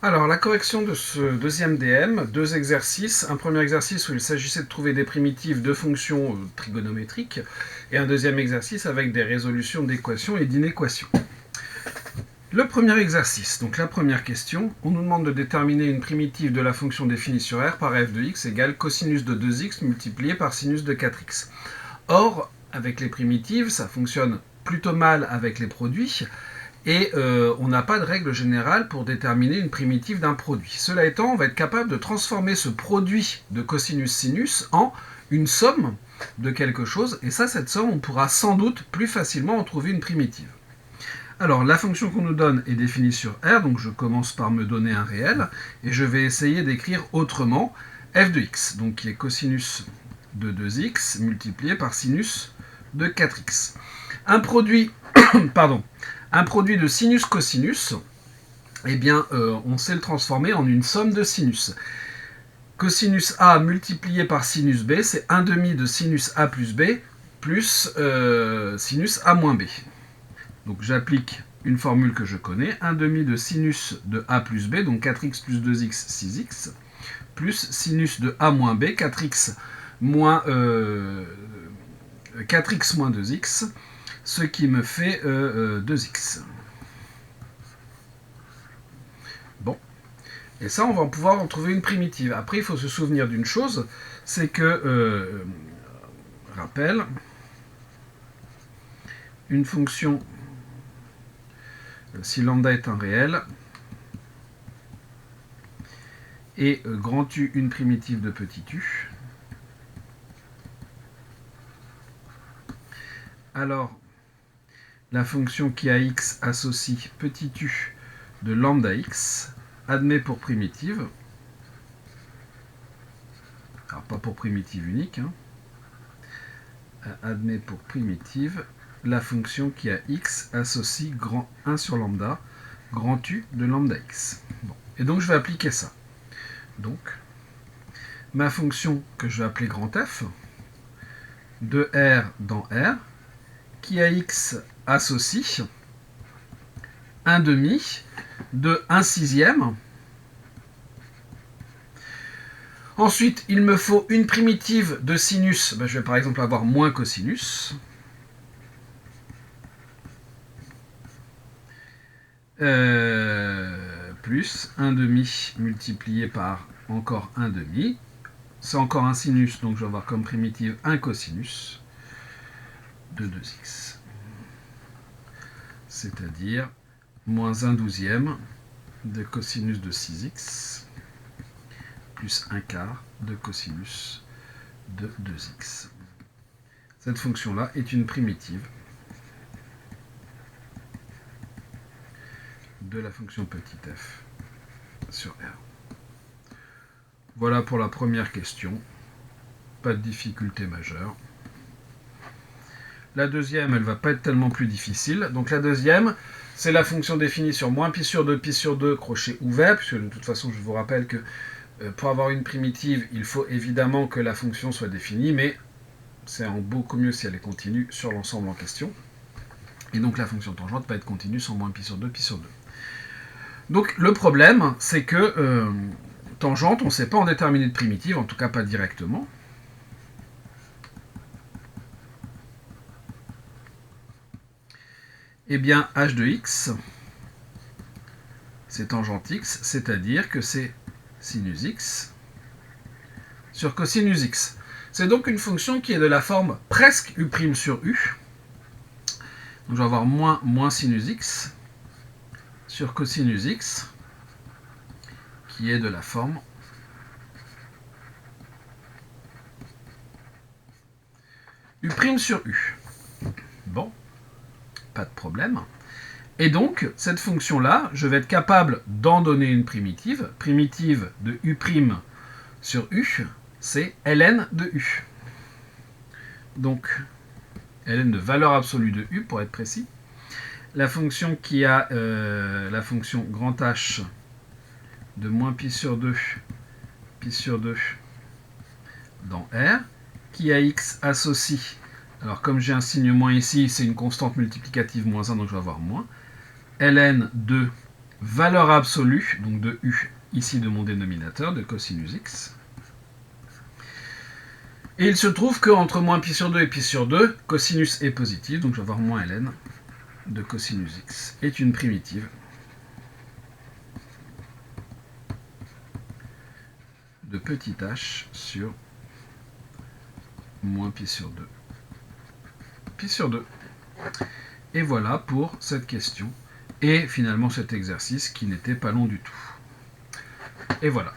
Alors, la correction de ce deuxième DM, deux exercices. Un premier exercice où il s'agissait de trouver des primitives de fonctions trigonométriques, et un deuxième exercice avec des résolutions d'équations et d'inéquations. Le premier exercice, donc la première question, on nous demande de déterminer une primitive de la fonction définie sur R par f de x égale cosinus de 2x multiplié par sinus de 4x. Or, avec les primitives, ça fonctionne plutôt mal avec les produits, et on n'a pas de règle générale pour déterminer une primitive d'un produit. Cela étant, on va être capable de transformer ce produit de cosinus-sinus en une somme de quelque chose, et ça, cette somme, on pourra sans doute plus facilement en trouver une primitive. Alors, la fonction qu'on nous donne est définie sur R, donc je commence par me donner un réel, et je vais essayer d'écrire autrement f de x, donc qui est cosinus de 2x multiplié par sinus de 4x. Un produit, un produit de sinus-cosinus, eh bien, on sait le transformer en une somme de sinus. Cosinus A multiplié par sinus B, c'est 1 demi de sinus A plus B plus sinus A moins B. Donc j'applique une formule que je connais, 1 demi de sinus de A plus B, donc 4x plus 2x, 6x, plus sinus de A moins B, 4x moins 2x, ce qui me fait 2x. Bon. Et ça, on va pouvoir en trouver une primitive. Après, il faut se souvenir d'une chose, c'est que, rappel, une fonction, si lambda est un réel, et grand U une primitive de petit u, alors la fonction qui a x associe petit u de lambda x admet pour primitive, alors pas pour primitive unique, admet pour primitive la fonction qui a x associe grand 1 sur lambda, grand U de lambda x. Bon. Et donc je vais appliquer ça. Donc, ma fonction que je vais appeler grand F, de R dans R, qui a x associe 1 demi de 1 sixième. Ensuite, il me faut une primitive de sinus. Je vais par exemple avoir moins cosinus. Plus 1 demi multiplié par encore 1 demi. C'est encore un sinus, donc je vais avoir comme primitive un cosinus de 2x. C'est-à-dire moins 1 douzième de cosinus de 6x plus 1 quart de cosinus de 2x. Cette fonction-là est une primitive de la fonction petit f sur R. Voilà pour la première question. Pas de difficulté majeure. La deuxième, elle ne va pas être tellement plus difficile. Donc la deuxième, c'est la fonction définie sur moins pi sur 2, crochet ouvert, puisque de toute façon, je vous rappelle que pour avoir une primitive, il faut évidemment que la fonction soit définie, mais c'est en beaucoup mieux si elle est continue sur l'ensemble en question. Et donc la fonction tangente peut être continue sans moins pi sur 2. Donc le problème, c'est que tangente, on ne sait pas en déterminer de primitive, en tout cas pas directement. Eh bien, h de x, c'est tangente x, c'est-à-dire que c'est sinus x sur cosinus x. C'est donc une fonction qui est de la forme presque u' sur u. Donc je vais avoir moins sinus x sur cosinus x, qui est de la forme u' sur u. Bon, pas de problème. Et donc, cette fonction-là, je vais être capable d'en donner une primitive. Primitive de u' sur u, c'est ln de u. Donc, ln de valeur absolue de u, pour être précis. La fonction qui a la fonction grand H de moins pi sur 2 dans R, qui a x associe, alors comme j'ai un signe moins ici, c'est une constante multiplicative moins 1, donc je vais avoir moins, ln de valeur absolue, donc de U, ici de mon dénominateur, de cosinus x. Et il se trouve qu'entre moins pi sur 2 et pi sur 2, cosinus est positif, donc je vais avoir moins ln de cosinus x est une primitive de petit h sur moins pi sur 2. Pi sur 2. Et voilà pour cette question. Et finalement cet exercice qui n'était pas long du tout. Et voilà.